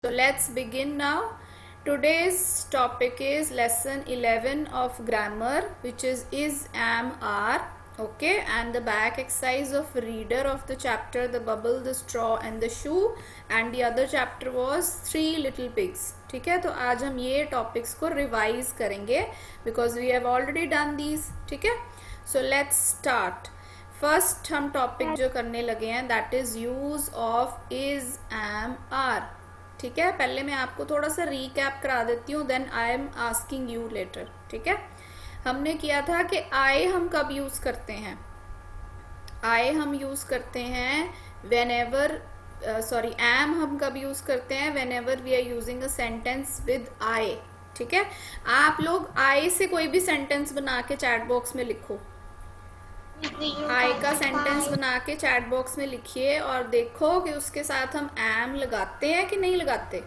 So let's begin now. Today's topic is lesson 11 of grammar, which is, am, are. Okay, and the back exercise of reader of the chapter, the bubble, the straw and the shoe, and the other chapter was three little pigs. ठीक है, तो आज हम ये topics को revise करेंगे because we have already done these. ठीक है, so let's start. फर्स्ट हम टॉपिक जो करने लगे हैं that is use of is, am, are. ठीक है, पहले मैं आपको थोड़ा सा रीकैप करा देती हूँ, then I am asking you later. ठीक है, हमने किया था कि आई हम कब यूज करते हैं. आई हम यूज करते हैं वेन एवर, सॉरी एम हम कब यूज करते हैं whenever we are using a sentence with I. ठीक है, आप लोग आई से कोई भी सेंटेंस बना के चैट बॉक्स में लिखो. आई का सेंटेंस बना के चैट बॉक्स में लिखिए और देखो कि उसके साथ हम एम लगाते हैं कि नहीं लगाते.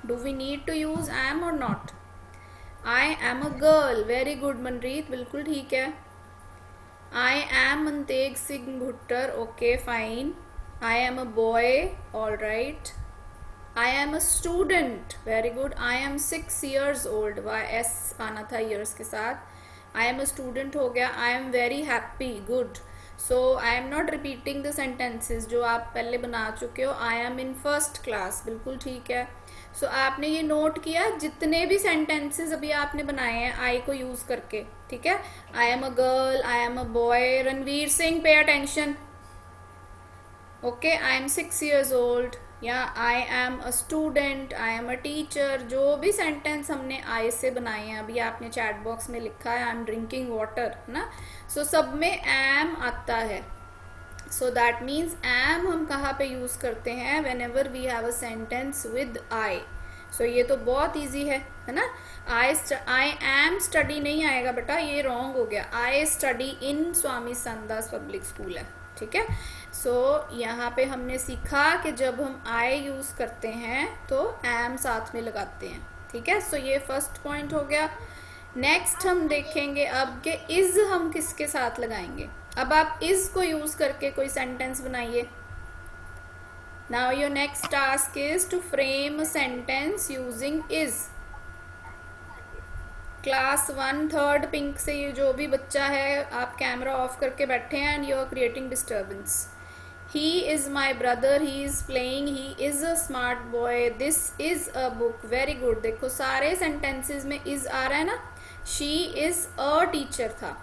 Do we need to use am or not. I am a girl, very good Manreet, बिल्कुल ठीक है. I am Manteg Singh Bhuttar, okay fine. I am a boy, all right. I am a student, very good. I am 6 years old, why S आना था years के साथ. आई am a student हो गया. I am very happy, good. So I am not repeating the sentences जो आप पहले बना चुके हो. I am in first class, बिल्कुल ठीक है. सो आपने ये नोट किया जितने भी सेंटेंसेज अभी आपने बनाए हैं आई को यूज करके. ठीक है, I am a girl, I am a boy. Ranveer Singh, pay attention. Okay, I am 6 years old, या आई am a student, I am a teacher. जो भी सेंटेंस हमने आई से बनाए हैं, अभी आपने चैट बॉक्स में लिखा है आई एम ड्रिंकिंग वाटर, है ना. सो सब में एम आता है. सो दैट मीन्स एम हम कहाँ पे यूज करते हैं whenever we have a sentence with I. So ये तो बहुत ईजी है ना. आई एम स्टडी नहीं आएगा बेटा, ये रॉन्ग हो गया. I study in Swami Sandas public school है. ठीक है, सो यहाँ पे हमने सीखा कि जब हम आई यूज करते हैं तो एम साथ में लगाते हैं. ठीक है, सो ये फर्स्ट पॉइंट हो गया. नेक्स्ट हम देखेंगे अब कि इज हम किसके साथ लगाएंगे. अब आप इज को यूज करके कोई सेंटेंस बनाइए. Now your next task is to frame a sentence using is. Class 1 3rd pink से ये जो भी बच्चा है, आप कैमरा ऑफ करके बैठे हैं and you are creating disturbance. He is my brother, he is playing, he is a smart boy, this is a book. Very good. देखो सारे सेंटेंसेज में इज आ रहा है ना. शी इज अ टीचर था.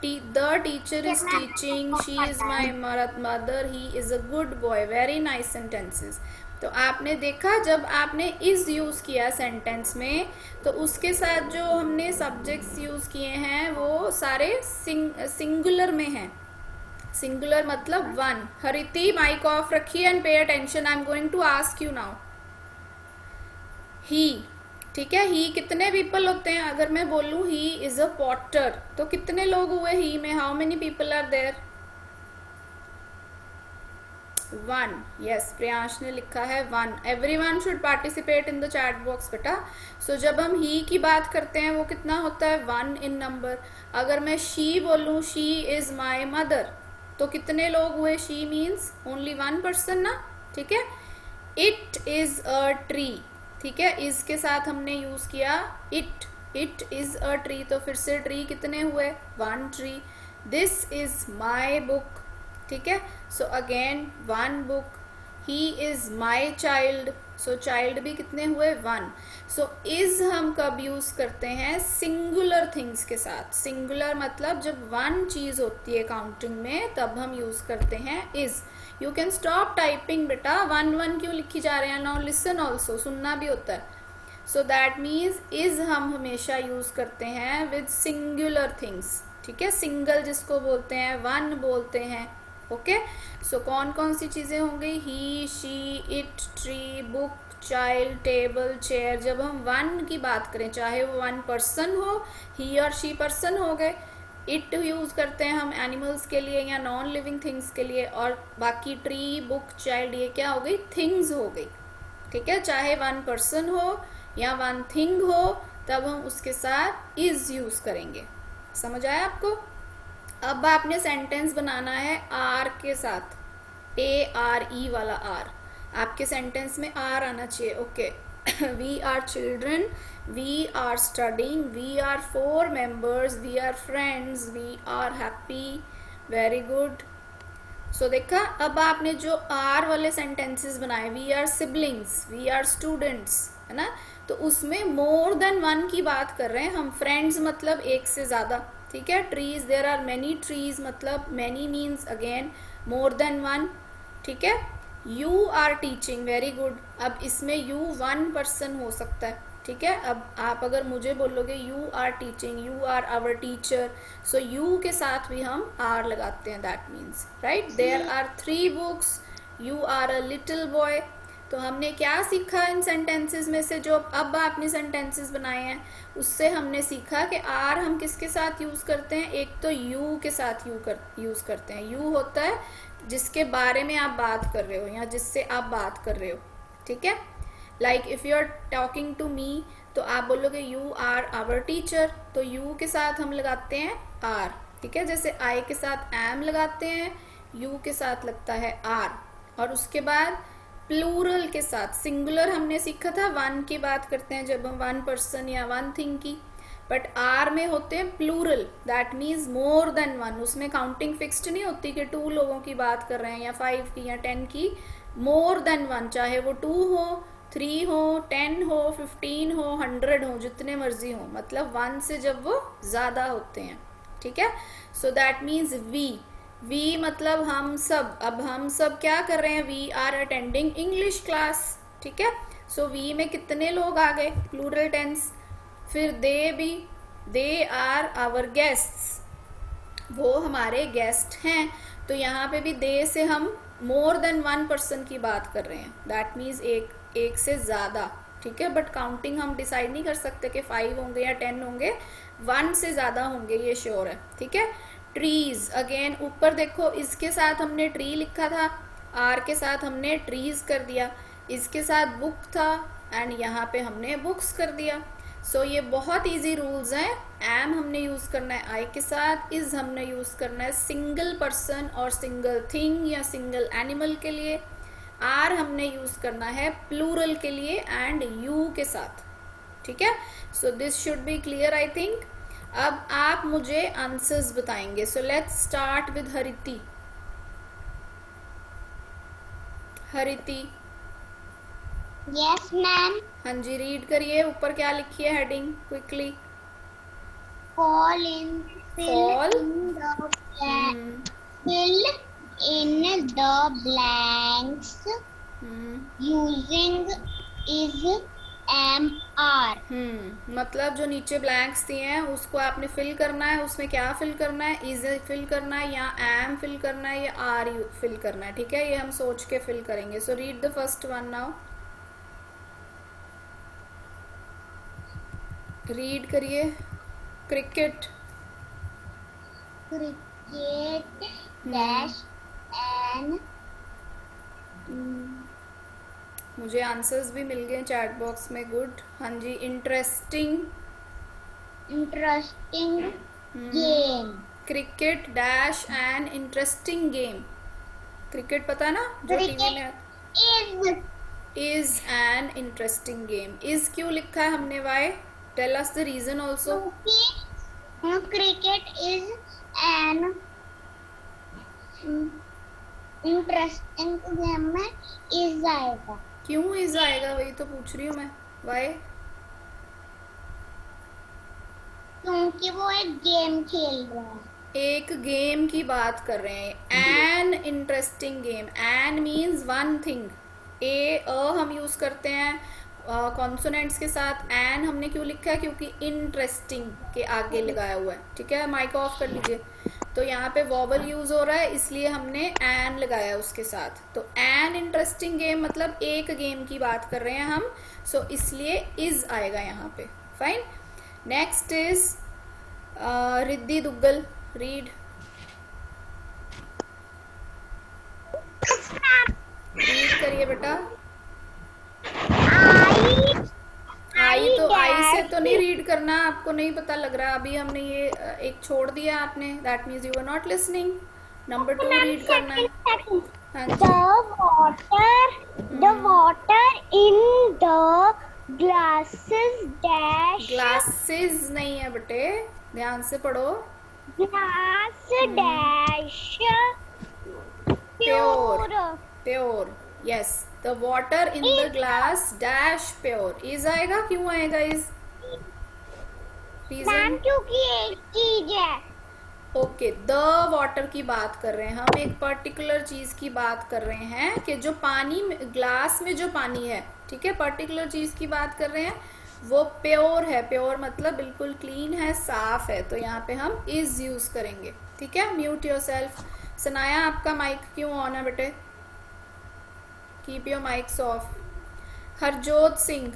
The teacher is teaching, she is my mother, he is a good boy. Very nice sentences. तो आपने देखा जब आपने इज यूज किया सेंटेंस में तो उसके साथ जो हमने सब्जेक्ट्स यूज किए हैं वो सारे सिंगुलर में हैं. सिंगुलर मतलब वन. हरिति, माइक ऑफ रखिए and pay attention. I am going to ask you now. He, ठीक है, ही कितने पीपल होते हैं. अगर मैं बोलूं ही इज अ पॉटर तो कितने लोग हुए ही में. How many people are there. 1. Yes, Priyansh ने लिखा है 1. Everyone should participate in the chat box बेटा. सो जब हम ही की बात करते हैं वो कितना होता है 1 इन नंबर. अगर मैं शी बोलूं शी इज माई मदर तो कितने लोग हुए. शी मीन्स ओनली 1 person ना. ठीक है, इट इज अ ट्री. ठीक है, इज के साथ हमने यूज किया it. It is a tree तो फिर से ट्री कितने हुए 1 tree. This is my book. ठीक है, so again 1 book. He is my child, so child भी कितने हुए 1. सो इज हम कब यूज करते हैं सिंगुलर थिंग्स के साथ. सिंगुलर मतलब जब 1 चीज होती है काउंटिंग में तब हम यूज करते हैं is. You can stop typing बेटा. 1 क्यों लिखी जा रहे हैं. नाउ लिसन ऑल्सो, सुनना भी होता है. सो दैट मीन्स इज हम हमेशा यूज करते हैं विद सिंगुलर थिंग्स. ठीक है, सिंगल जिसको बोलते हैं 1 बोलते हैं. ओके, सो कौन कौन सी चीजें होंगी. He, she, it, tree, book, child, table, chair. जब हम 1 की बात करें चाहे वो 1 person हो, ही और शी पर्सन हो गए. इट यूज करते हैं हम एनिमल्स के लिए या नॉन लिविंग थिंग्स के लिए. और बाकी ट्री, बुक, चाइल्ड ये क्या हो गई थिंग्स हो गई. ठीक है, चाहे 1 person हो या 1 thing हो तब हम उसके साथ इज यूज करेंगे. समझ आया आपको. अब आपने सेंटेंस बनाना है आर के साथ. ARE वाला आर. आपके सेंटेंस में आर आना चाहिए. Okay. We are children, we are studying, we are 4 members, we are friends, we are happy. Very good. So देखा, अब आपने जो आर वाले सेंटेंसेस बनाए, we are siblings, we are students, है ना, तो उसमें मोर देन वन की बात कर रहे हैं हम. फ्रेंड्स मतलब एक से ज़्यादा. ठीक है. Trees, there are many trees मतलब many means again more than one. ठीक है. You are teaching, very good. अब इसमें यू वन पर्सन हो सकता है. ठीक है. अब आप अगर मुझे बोलोगे you are teaching, you are our teacher, so you के साथ भी हम आर लगाते हैं. That means right. There are 3 books, you are a little boy. तो हमने क्या सीखा इन सेंटेंसेस में से, जो अब आपने सेंटेंसेस बनाए हैं उससे हमने सीखा कि आर हम किसके साथ यूज़ करते हैं. एक तो यू के साथ यूज़ करते हैं. यू होता है जिसके बारे में आप बात कर रहे हो या जिससे आप बात कर रहे हो. ठीक है. Like if you are talking to me, तो आप बोलोगे यू आर आवर टीचर, तो यू के साथ हम लगाते हैं आर. ठीक है. जैसे आई के साथ एम लगाते हैं, यू के साथ लगता है आर. और उसके बाद प्लूरल के साथ, सिंगुलर हमने सीखा था, वन की बात करते हैं जब हम वन पर्सन या वन थिंग की, बट आर में होते हैं plural. That means more than one. उसमें काउंटिंग फिक्स्ड नहीं होती कि 2 लोगों की बात कर रहे हैं या 5 की या 10 की. मोर देन वन, चाहे वो 2 हो, 3 हो, 10 हो, 15 हो, 100 हो, जितने मर्जी हो, मतलब 1 से जब वो ज़्यादा होते हैं. ठीक है. सो दैट मीन्स वी मतलब हम सब. अब हम सब क्या कर रहे हैं, we are attending English class. ठीक है. सो वी में कितने लोग आ गए, प्लूरल टेंस. फिर दे भी, दे आर आवर गेस्ट्स, वो हमारे गेस्ट हैं. तो यहाँ पे भी दे से हम मोर देन वन पर्सन की बात कर रहे हैं. दैट मीन्स एक से ज़्यादा. ठीक है. बट काउंटिंग हम डिसाइड नहीं कर सकते कि 5 होंगे या 10 होंगे, 1 से ज़्यादा होंगे, ये श्योर है. ठीक है. ट्रीज, अगेन ऊपर देखो, इसके साथ हमने ट्री लिखा था, आर के साथ हमने ट्रीज कर दिया. इसके साथ बुक था एंड यहाँ पे हमने बुक्स कर दिया. सो ये बहुत इजी रूल्स हैं. एम हमने यूज़ करना है आई के साथ, इज हमने यूज़ करना है सिंगल पर्सन और सिंगल थिंग या सिंगल एनिमल के लिए. आर हमने यूज़ करना है प्लूरल के लिए एंड यू के साथ. ठीक है. So this should be clear I think. अब आप मुझे आंसर्स बताएंगे. So let's start with Hariti. Hariti. Yes ma'am. हाँ जी, रीड करिए. ऊपर क्या लिखी है heading, quickly. Fill in the blanks using is MR. मतलब जो नीचे ब्लैंक्स दिए हैं उसको आपने फिल करना है. उसमें क्या फिल करना है, इज फिल करना है या एम फिल करना है या आर फिल करना है. ठीक है. ये हम सोच के फिल करेंगे. So read the first one now. Read करिए. क्रिकेट. Cricket dash and मुझे आंसर्स भी मिल गए चैट बॉक्स में. गुड. हाँ जी. Interesting game. Cricket dash an interesting game. Cricket पता है ना, जो टीवी में. Is an interesting game. Is क्यों लिखा है हमने, why? Tell us the reason also. Cricket is an interesting game में इज आएगा. क्यों इज आएगा, वही तो पूछ रही हूँ मैं. वाई? क्योंकि वो एक गेम खेल रहे हैं. एक गेम की बात कर रहे हैं. An interesting game. An means one thing. हम यूज करते हैं कॉन्सोनेंट्स के साथ. एन हमने क्यों लिखा है, क्योंकि इंटरेस्टिंग के आगे लगाया हुआ है. ठीक है. माइक ऑफ कर लीजिए. तो यहाँ पे वॉवल यूज हो रहा है, इसलिए हमने एन लगाया उसके साथ. तो एन इंटरेस्टिंग गेम मतलब एक गेम की बात कर रहे हैं हम. सो इसलिए इज आएगा यहाँ पे. Fine. Next is Riddhi Duggal. Read. Read करिए बेटा. आई से तो नहीं रीड करना, आपको नहीं पता लग रहा. अभी हमने ये एक छोड़ दिया आपने. That means you are not listening. Number 2 read करना है. हाँ जी. The water The water in the glasses dash glasses नहीं है बेटे, ध्यान से पढ़ो। glass dash pure, pure. Pure, yes. The water in the glass dash pure. Is आएगा, क्यों आएगा इज? Ma'am reason? क्योंकि एक चीज है। ओके, द वाटर की बात कर रहे हैं हम, एक पर्टिकुलर चीज की बात कर रहे हैं कि जो पानी ग्लास में जो पानी है, ठीक है, पर्टिकुलर चीज की बात कर रहे हैं, वो प्योर है। प्योर मतलब बिल्कुल क्लीन है, साफ है, तो यहाँ पे हम इज यूज करेंगे, ठीक है। Mute your self. सनाया, आपका माइक क्यों ऑन है बेटे? Keep your mics off. Harjot Singh,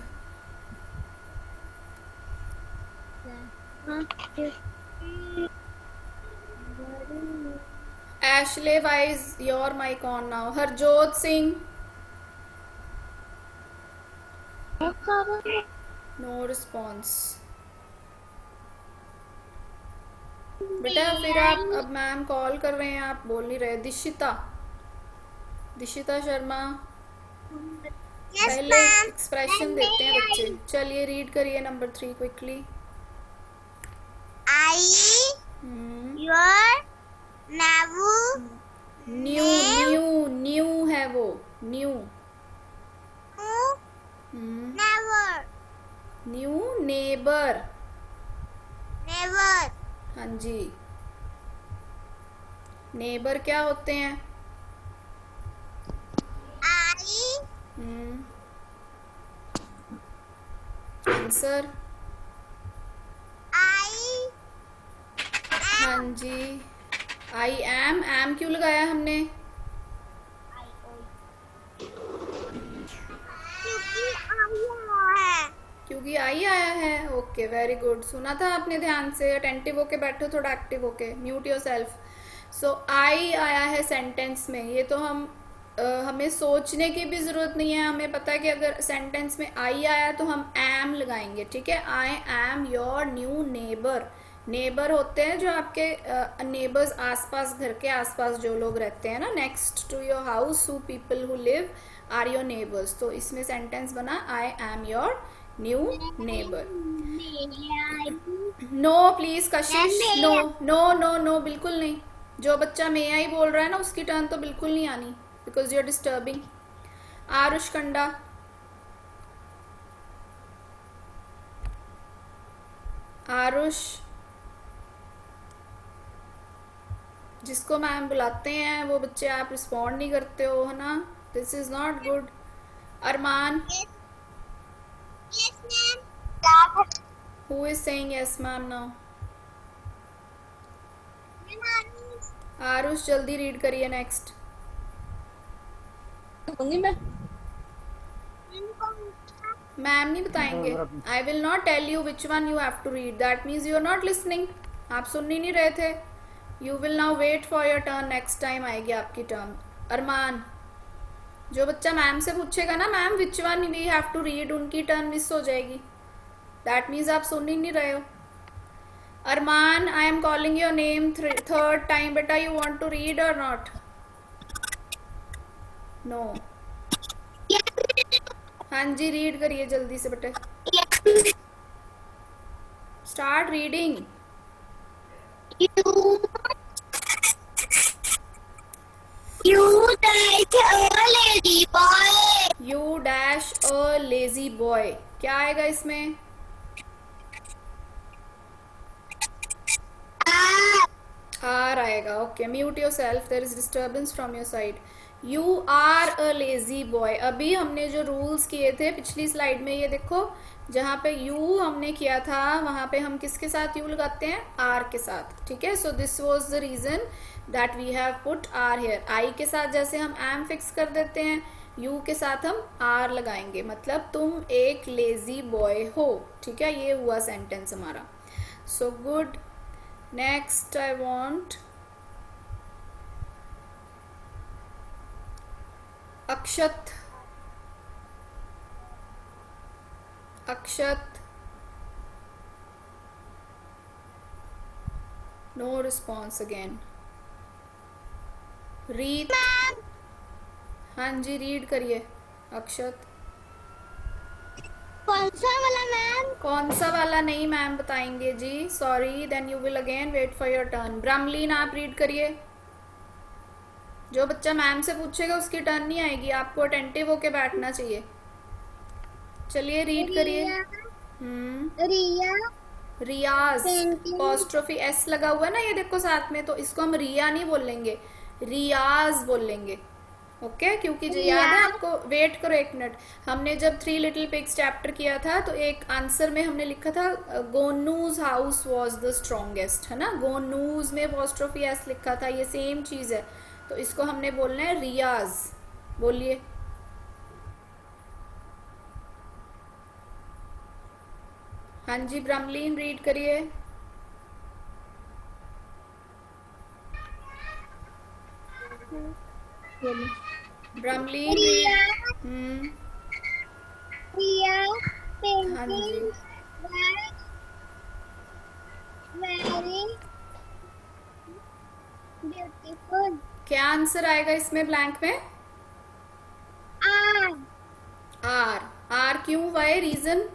Ashley, why is your mic on now? Harjot Singh, no response. बेटा फिर आप, अब मैम कॉल कर रहे हैं, आप बोल नहीं रहे। दिशिता, दिशिता शर्मा, Yes, पहले ma'am. एक्सप्रेशन And देते हैं may बच्चे। चलिए रीड करिए number 3 quickly. I your never new, new, new है वो, new. never new neighbour, never हाँ जी। नेबर क्या होते हैं? I answer? I हाँ जी। आई एम क्यों लगाया हमने? क्योंकि आया है। क्योंकि आई आया है। Okay, very good. सुना था आपने ध्यान से? अटेंटिव होके बैठो, थोड़ा एक्टिव होके। Mute yourself. So I आया है सेंटेंस में, ये तो हम हमें सोचने की भी ज़रूरत नहीं है, हमें पता है कि अगर सेंटेंस में आई आया तो हम एम लगाएंगे, ठीक है। I am your new neighbour. Neighbour होते हैं जो आपके नेबर्स, आसपास, घर के आसपास जो लोग रहते हैं ना, next to your house, who people who live are your neighbours. तो इसमें सेंटेंस बना I am your new neighbour. No please Kashish, no no no no, बिल्कुल नहीं। जो बच्चा मे आई बोल रहा है ना, उसकी टर्न तो बिल्कुल नहीं आनी, because you are disturbing. Arush Kanda, Arush, जिसको मैम बुलाते हैं वो बच्चे आप रिस्पॉन्ड नहीं करते हो, है ना? This is not good. Arman, Yes, ma'am. Who is saying yes ma'am now? Aarush जल्दी रीड करिए नेक्स्ट। दूंगी मैं। मैम नहीं बताएंगे। I will not tell you which one you have to read, that means you are not listening. आप सुन ही नहीं रहे थे। You will now wait for your turn, next time आएगी आपकी टर्न। अरमान, जो बच्चा मैम से पूछेगा ना, ma'am which one we have to read, उनकी टर्न मिस हो जाएगी। दैट मीन्स आप सुन ही नहीं रहे हो। Armaan, I am calling your name third time, बेटा you want to read or not? No. हाँ जी, रीड करिए जल्दी से बेटे। Start reading. You dash a lady boy. You dash a lazy boy, क्या आएगा इसमें? आर आएगा। Okay, mute yourself, there is disturbance from your side. You are a lazy boy. अभी हमने जो रूल्स किए थे पिछली स्लाइड में, ये देखो, जहाँ पे यू हमने किया था वहाँ पे हम किसके साथ यू लगाते हैं? आर के साथ, ठीक है। So this was the reason that we have put are here. I के साथ जैसे हम एम फिक्स कर देते हैं, यू के साथ हम आर लगाएंगे, मतलब तुम एक लेजी बॉय हो, ठीक है। ये हुआ सेंटेंस हमारा। So good. Next I want Akshat. Akshat, no response again. Reet, हाँ जी रीड करिए। अक्षत? कौन सा वाला मैम? कौन सा वाला नहीं मैम बताएंगे जी, sorry, then you will again wait for your turn. Brahmleen आप रीड करिए। जो बच्चा मैम से पूछेगा उसकी टर्न नहीं आएगी, आपको अटेंटिव होके बैठना चाहिए। चलिए रीड करिए। रिया रियाज, पेंटिंग। अपॉस्ट्रोफी एस लगा हुआ है ना, ये देखो साथ में, तो इसको हम रिया नहीं बोलेंगे, रियाज बोलेंगे। ओके, क्योंकि जो याद है आपको, वेट करो एक मिनट, हमने जब थ्री लिटिल पिग्स चैप्टर किया था तो एक आंसर में हमने लिखा था गोनूज हाउस वाज द स्ट्रॉन्गेस्ट, है ना, गोनूज में अपॉस्ट्रोफी एस लिखा था, ये सेम चीज है। तो इसको हमने बोलना है रियाज। बोलिए। हाँ जी ब्रह्मलीन रीड करिए। ब्रह्मलीन रिया रीड। रिया हाँ जी, पेंटिंग वेरी ब्यूटीफुल। क्या आंसर आएगा इसमें ब्लैंक में? Are are. आर क्यों, वाई, रीजन?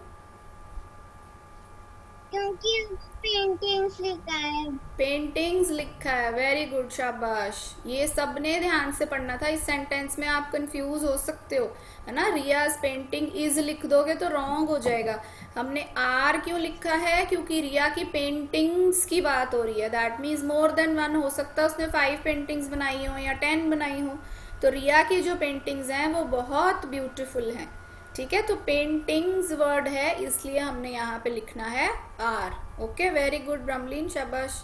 क्योंकि पेंटिंग्स लिखा है। पेंटिंग्स लिखा है, वेरी गुड, शाबाश। ये सबने ध्यान से पढ़ना था, इस सेंटेंस में आप कंफ्यूज हो सकते हो, है ना, रियाज पेंटिंग इज लिख दोगे तो रॉन्ग हो जाएगा। हमने आर क्यों लिखा है? क्योंकि रिया की पेंटिंग्स की बात हो रही है, that means more than one हो सकता है, उसने 5 पेंटिंग्स बनाई हो या 10 बनाई हो। तो रिया की जो पेंटिंग्स हैं वो बहुत ब्यूटीफुल हैं, ठीक है। तो पेंटिंग्स वर्ड है, इसलिए हमने यहाँ पे लिखना है are. Okay, very good Brahmleen, शाबाश।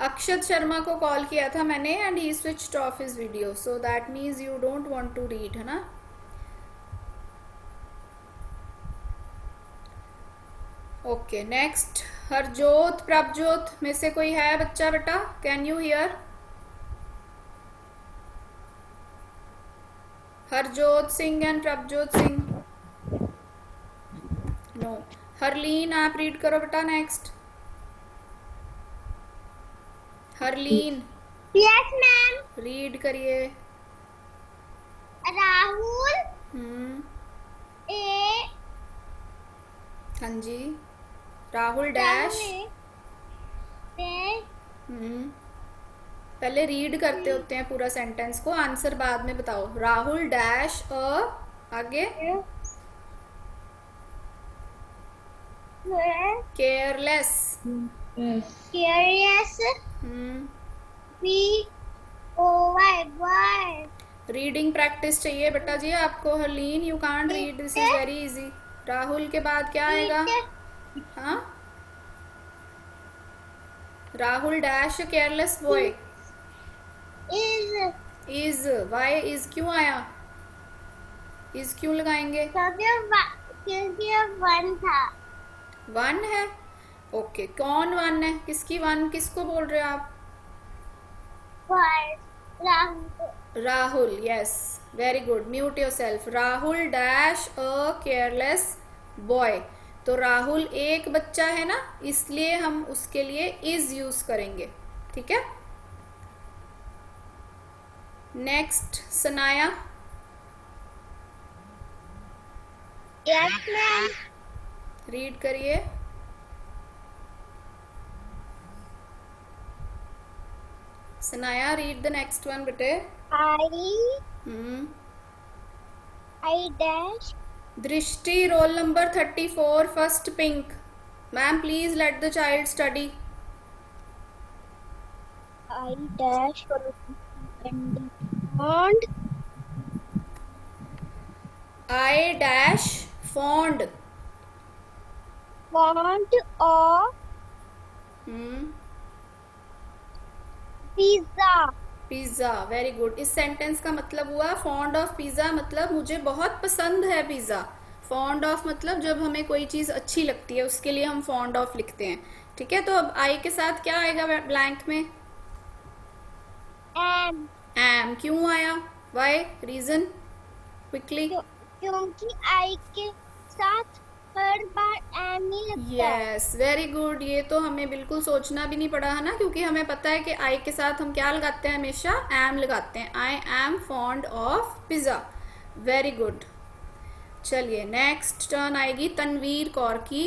अक्षत शर्मा को कॉल किया था मैंने and he switched off his video, so that means you don't want to read, है ना। ओके, नेक्स्ट हरजोत प्रभजोत में से कोई है बच्चा? बेटा, can you hear? Harjot Singh and Prabhjot Singh? No. Harleen आप रीड करो बेटा, next. Harleen yes ma'am. Read करिए। राहुल ए हाँ जी, राहुल डैश। पहले रीड करते होते हैं पूरा सेंटेंस को, आंसर बाद में बताओ। राहुल डैश आगे careless. Careless B O Y. Reading practice चाहिए बेटा जी आपको। Harleen, you can't read, this is very easy. Rahul के बाद क्या आएगा? हाँ, Rahul dash careless boy. Is, Y is क्यों आया? इज क्यों लगाएंगे? क्योंकि वन था। वन है, ओके। कौन वन है? किसकी वन, किसको बोल रहे हो आप? Rahul. Rahul, yes, very good, mute your self. Rahul dash a careless boy. तो राहुल एक बच्चा है ना, इसलिए हम उसके लिए इज यूज करेंगे, ठीक है। Next Sanaya, yes ma'am. Read करिए। Sanaya read the next one बेटे। I dash. Drishti roll number 34 first pink. Ma'am please let the child study. I dash fond. I dash fond. Fond of pizza. Pizza, very good. इस sentence का मतलब हुआ fond of pizza, मतलब मुझे बहुत पसंद है पिज्जा। फॉन्ड ऑफ मतलब जब हमें कोई चीज अच्छी लगती है उसके लिए हम फॉन्ड ऑफ लिखते हैं, ठीक है। तो अब आई के साथ क्या आएगा ब्लैंक में? एम। एम क्यों आया? Why, reason, quickly. क्योंकि आई के साथ हर बार एम ही लगता है। Yes, very good. ये तो हमें बिल्कुल सोचना भी नहीं पड़ा, है ना, क्योंकि हमें पता है कि आई के साथ हम क्या लगाते हैं, हमेशा एम लगाते हैं। I am fond of pizza, very good. चलिए नेक्स्ट टर्न आएगी तनवीर कौर की।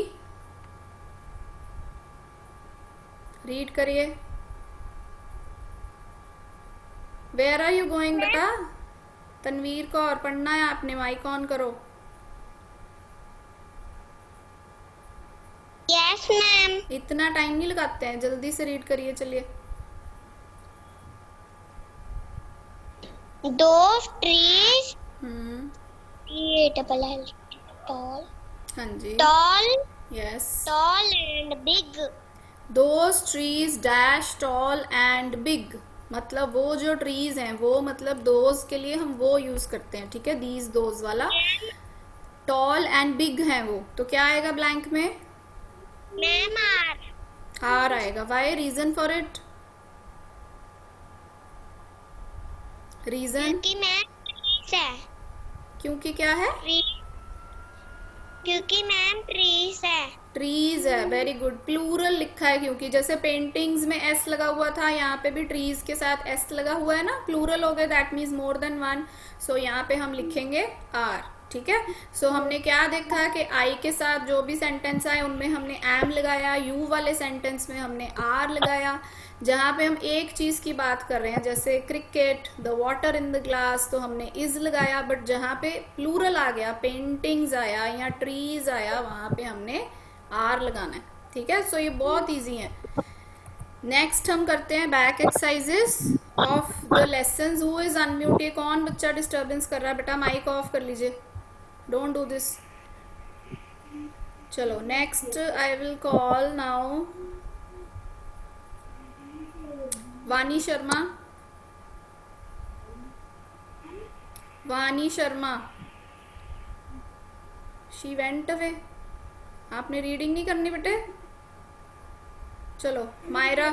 रीड करिए। वेयर आर यू गोइंग बेटा? तनवीर कौर पढ़ना है आपने, माइक ऑन करो। Yes ma'am. इतना टाइम नहीं लगाते हैं, जल्दी से रीड करिए। चलिए। Those trees, hmm. tall, हाँ जी। tall, yes. tall and big. Those trees dash toll and big, मतलब वो जो ट्रीज हैं वो, मतलब दोज के लिए हम वो यूज करते हैं, ठीक है, दीज दोज वाला। टॉल एंड बिग हैं वो, तो क्या आएगा ब्लैंक में? मैम आर आएगा। Why? Reason for it? Reason? क्योंकि मैम ट्रीज है। क्योंकि क्या है? क्योंकि मैम ट्रीज है। ट्रीज है, वेरी गुड। प्लूरल लिखा है क्योंकि, जैसे पेंटिंग्स में एस लगा हुआ था, यहाँ पे भी ट्रीज के साथ एस लगा हुआ है ना, प्लूरल हो गए, that means more than one. So यहाँ पे हम लिखेंगे आर, ठीक है। सो हमने क्या देखा कि आई के साथ जो भी सेंटेंस आए उनमें हमने एम लगाया, यू वाले सेंटेंस में हमने आर लगाया। जहाँ पे हम एक चीज की बात कर रहे हैं, जैसे cricket, the water in the glass, तो हमने इज लगाया। बट जहाँ पे प्लूरल आ गया, पेंटिंग्स आया या ट्रीज आया, वहां पे हमने आर लगाना है, ठीक है। सो ये बहुत इजी है। नेक्स्ट हम करते हैं back exercises of the lesson. Who is unmute? ये कौन बच्चा डिस्टर्बेंस कर रहा है? बेटा माइक ऑफ कर लीजिए, डोंट डू दिस। चलो next I will call now Vani Sharma. Vani Sharma, she went away. आपने रीडिंग नहीं करनी बेटे। चलो Myra.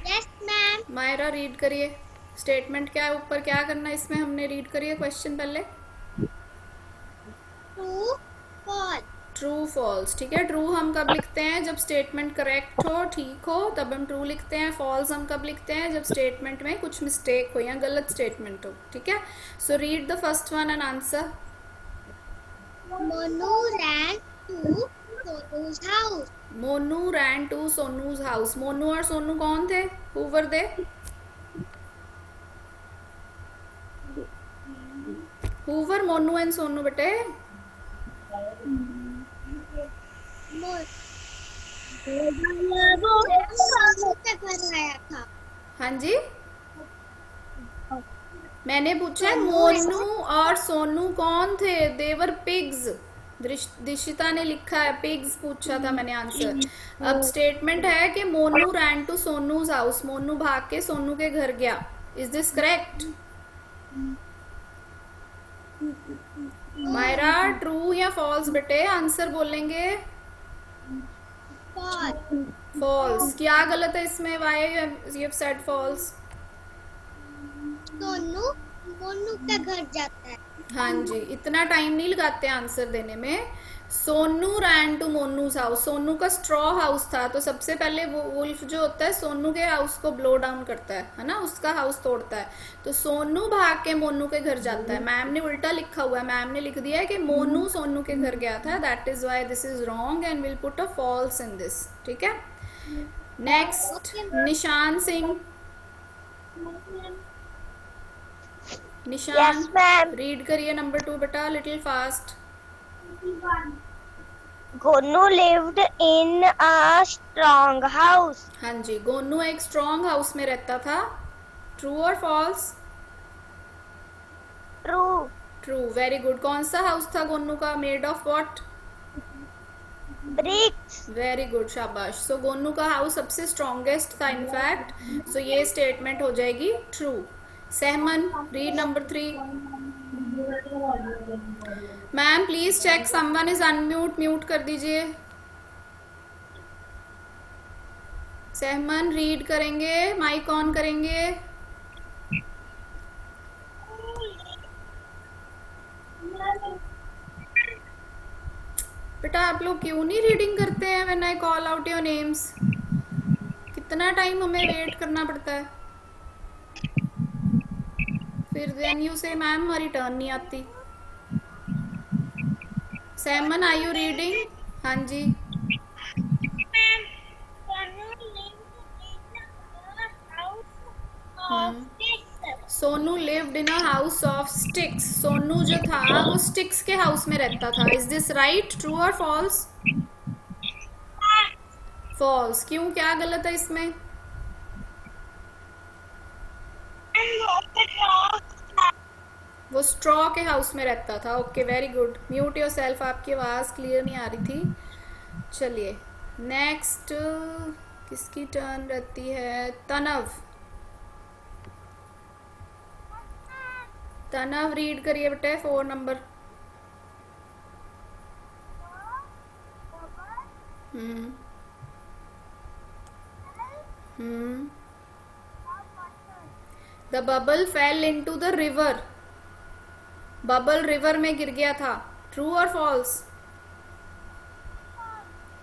Yes ma'am. Myra read करिए। स्टेटमेंट क्या है ऊपर, क्या करना है इसमें, हमने रीड करिए क्वेश्चन पहले। True false. ट्रू फॉल्स, ठीक है। ट्रू हम कब लिखते हैं? जब स्टेटमेंट करेक्ट हो, ठीक हो, तब हम ट्रू लिखते हैं। फॉल्स हम कब लिखते हैं? जब स्टेटमेंट में कुछ मिस्टेक हो या गलत स्टेटमेंट हो, ठीक है। So read the first one and answer. Monu ran to Sonu's house. Monu ran to Sonu's house. Monu और सोनू कौन थे? Who were they? Who were Monu and Sonu बेटे? हाँ जी, मैंने पूछा है मोनू और सोनू कौन थे? देवर पिग्स। दिशिता ने लिखा है पिग्स, पूछा था मैंने आंसर। अब स्टेटमेंट है कि Monu ran to Sonu's house, Monu भाग के सोनू के घर गया। Is this correct? Myra true या फॉल्स बेटे? आंसर बोलेंगे। फॉल्स। क्या गलत है इसमें? Why you have said false? Sonu Monu के घर जाता है। हाँ जी, इतना टाइम नहीं लगाते आंसर देने में। Sonu ran to Monu's house. Sonu का स्ट्रॉ हाउस था, तो सबसे पहले वो वुल्फ जो होता है सोनू के हाउस को ब्लो डाउन करता है ना, उसका हाउस तोड़ता है। तो सोनू भाग के मोनू के घर जाता है। मैम ने उल्टा लिखा हुआ है, मैम ने लिख दिया है कि मोनू सोनू के घर गया था, that is why this is wrong and will put a falls in this, ठीक है। नेक्स्ट निशान सिंह। निशान रीड करिए नंबर 2 बेटा, little fast. Gonu lived in a strong house. हाँ जी, गोनू एक स्ट्रॉन्ग हाउस में रहता था। ट्रू और false? True. True, very good. कौन सा हाउस था गोनू का? Made of what? Bricks. Very good, शाबाश। सो गोनू का हाउस सबसे स्ट्रॉन्गेस्ट था इनफैक्ट। सो ये स्टेटमेंट हो जाएगी true. Sahman read number 3। Ma'am please check someone is unmute, mute कर दीजिए। सहमन रीड करेंगे, माइक ऑन करेंगे। बेटा आप लोग क्यों नहीं रीडिंग करते हैं when I call out your names? कितना टाइम हमें वेट करना पड़ता है, फिर देन यू से मैम हमारी टर्न नहीं आती। Saman are you reading? हाँ जी। Sonu lived in a house of sticks. Sonu जो था वो स्टिक्स के हाउस में रहता था। इज दिस राइट, ट्रू और फॉल्स? फॉल्स। क्यों, क्या गलत है इसमें? वो स्ट्रॉ के हाउस में रहता था। Okay, very good. Mute your self, आपकी आवाज़ क्लियर नहीं आ रही थी। चलिए नेक्स्ट किसकी टर्न रहती है? तनव। तनव रीड करिए बेटे 4 number. Hmm hmm the bubble fail into the river. Bubble river में गिर गया था। ट्रू और फॉल्स?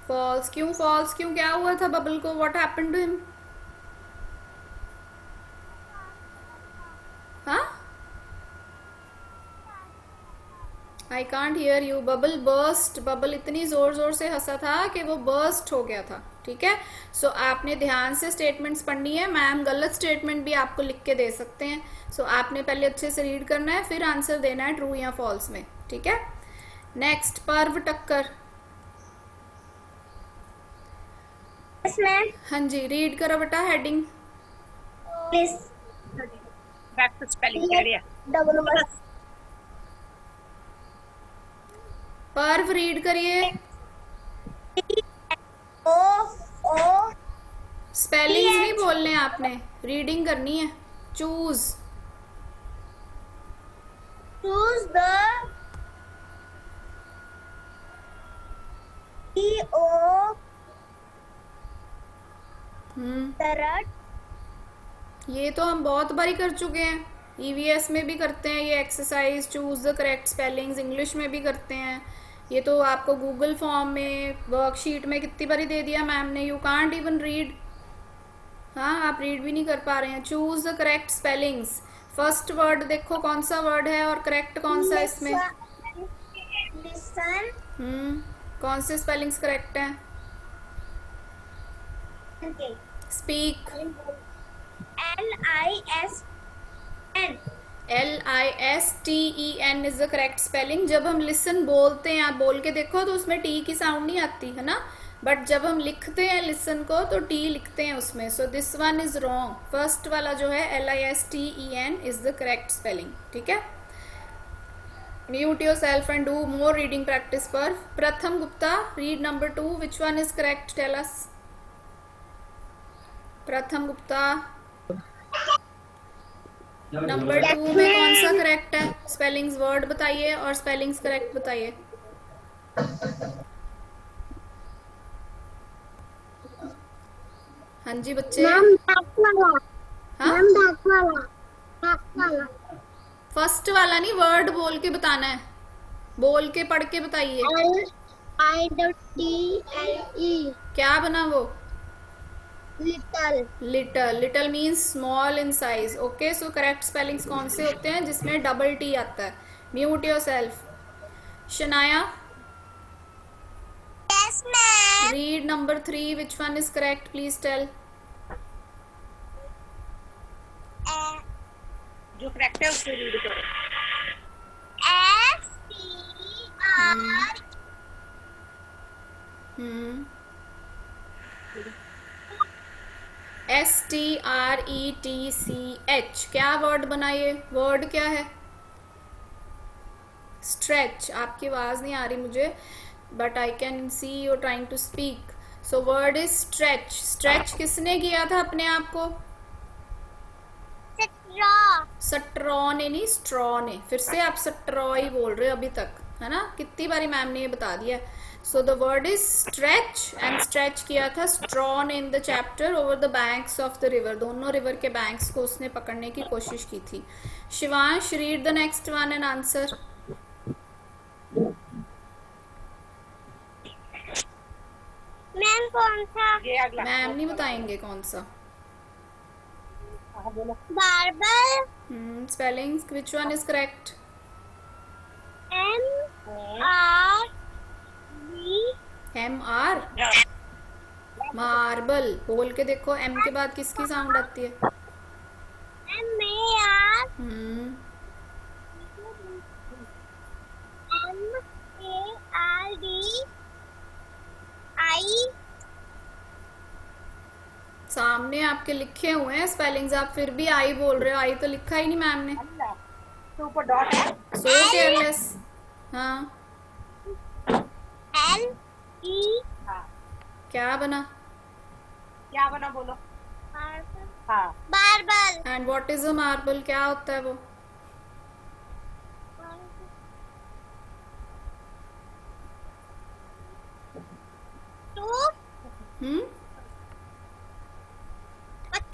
फॉल्स। क्यों फॉल्स? क्यों, क्या हुआ था बबल को? What happened to him? हाँ, I can't hear you. Bubble burst. Bubble इतनी जोर जोर से हंसा था कि वो बर्स्ट हो गया था। ठीक है, सो आपने ध्यान से स्टेटमेंट्स पढ़नी है। मैम गलत स्टेटमेंट भी आपको लिख के दे सकते हैं। सो आपने पहले अच्छे से रीड करना है, फिर आंसर देना है ट्रू या फॉल्स में। ठीक है, नेक्स्ट पर्व टक्कर। Yes, ma'am. हाँ जी, रीड करो बेटा heading. This back to spelling area. double word. पर्व रीड करिए। O O स्पेलिंग्स नहीं बोलने हैं आपने, रीडिंग करनी है। Choose. choose the E O the ये तो हम बहुत बारी कर चुके हैं। ईवीएस में भी करते हैं ये exercise, choose the correct spellings. English में भी करते हैं। ये तो आपको गूगल फॉर्म में, वर्कशीट में कितनी बारी दे दिया मैम ने। You can't even read. हाँ, आप रीड भी नहीं कर पा रहे हैं। Choose the correct spellings. First word देखो कौन सा वर्ड है और करेक्ट कौन सा है इसमें। listen कौन से स्पेलिंग्स करेक्ट हैं? okay. Speak. LISN LISTEN is the correct spelling. जब हम लिसन बोलते हैं, आप बोल के देखो तो उसमें टी की साउंड नहीं आती है ना, बट जब हम लिखते हैं लिसन को तो टी लिखते हैं उसमें। So this one is wrong. First वाला जो है LISTEN is the correct spelling. ठीक है, mute yourself and do more reading practice. पर Pratham Gupta, read number 2। Which one is correct? Tell us. Pratham Gupta, number 2 में कौन सा करेक्ट है? स्पेलिंग्स वर्ड बताइए और स्पेलिंग्स करेक्ट बताइए। हाँ जी बच्चे। हाँ, फर्स्ट वाला नहीं, वर्ड बोल के बताना है। बोल के पढ़ के बताइए। LITLE क्या बना वो? little little. Little means small in size. Okay, so correct spellings कौन से होते हैं? जिसमें डबल टी आता है। Mute yourself. Shanaya, yes ma'am read number 3। Which one is correct? Please tell. जो करेक्ट है उसे रीड करो। STRETCH। क्या वर्ड बना ये? वर्ड क्या है? स्ट्रेच। आपकी आवाज नहीं आ रही मुझे, but I can see you trying to speak. So word is stretch. Stretch किसने किया था अपने आप को? सट्रॉ ने नहीं, स्ट्रॉ ने। फिर से आप सट्रॉ ही बोल रहे हो अभी तक, है ना? कितनी बारी मैम ने ये बता दिया। So the word is stretch and stretch किया था स्ट्रॉ ने in the chapter over the banks of the river. दोनों रिवर के बैंक्स को उसने पकड़ने की कोशिश की थी। Shivansh, read the next one and answer. Ma'am कौन सा? ये अगला मैम नहीं बताएंगे कौन सा। बोलो। Barber Spellings, which one is correct? MRB. MR, marble. बोल के देखो, M के बाद किसकी साउंड आती है? MAR. हम्म MARDI. सामने आपके लिखे हुए हैं स्पेलिंग्स, आप फिर भी आई बोल रहे हो. आई तो लिखा ही नहीं मैम ने. तो ऊपर डॉट है. So careless. हाँ, LE. हाँ, क्या बना? क्या बना बोलो. हाँ, Marble. And what is a marble? क्या होता है वो?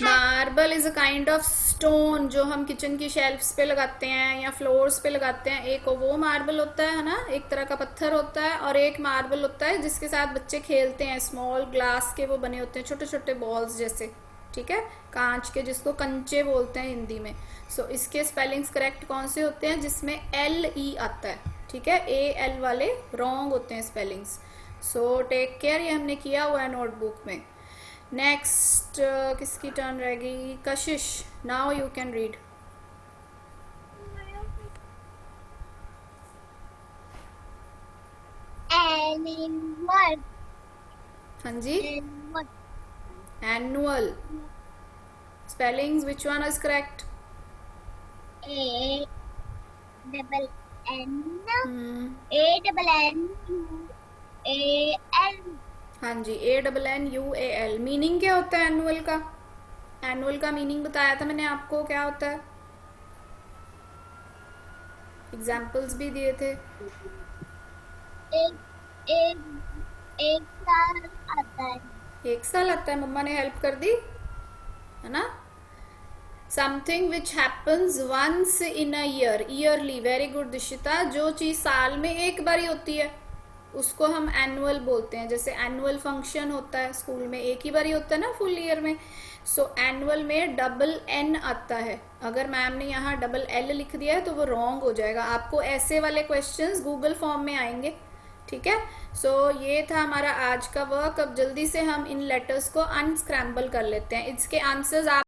Marble is a kind of stone जो हम किचन की शेल्फ्स पे लगाते हैं या फ्लोर्स पे लगाते हैं. एक वो मार्बल होता है ना, एक तरह का पत्थर होता है. और एक मार्बल होता है जिसके साथ बच्चे खेलते हैं. स्मॉल ग्लास के वो बने होते हैं, छोटे छोटे बॉल्स जैसे. ठीक है, कांच के, जिसको कंचे बोलते हैं हिंदी में. सो इसके स्पेलिंग्स करेक्ट कौन से होते हैं? जिसमें LE आता है. ठीक है, AL वाले रॉन्ग होते हैं स्पेलिंग्स. So take care. ये हमने किया हुआ है नोटबुक में. नेक्स्ट किसकी टर्न रहेगी? कशिश, now you can read. Animal. हाँ जी. Animal. Annual. Spellings, which one is correct? A double N hmm, A double N U A L. हाँ जी, ANNUAL. मीनिंग क्या होता है एनुअल का? एनुअल का मीनिंग बताया था मैंने आपको, क्या होता है? एग्जाम्पल्स भी दिए थे. एक एक एक साल आता है. एक साल आता है. मम्मा ने हेल्प कर दी है ना. Something which happens once in a year. Yearly. Very good Dishita. जो चीज साल में एक बार ही होती है उसको हम एनुअल बोलते हैं. जैसे एनुअल फंक्शन होता है स्कूल में, एक ही बार ही होता है ना फुल ईयर में. सो एनुअल में डबल N आता है. अगर मैम ने यहाँ डबल L लिख दिया है तो वो रॉन्ग हो जाएगा. आपको ऐसे वाले क्वेश्चंस गूगल फॉर्म में आएंगे. ठीक है. सो ये था हमारा आज का वर्क. अब जल्दी से हम इन लेटर्स को अनस्क्रैम्बल कर लेते हैं. इसके आंसर्स आप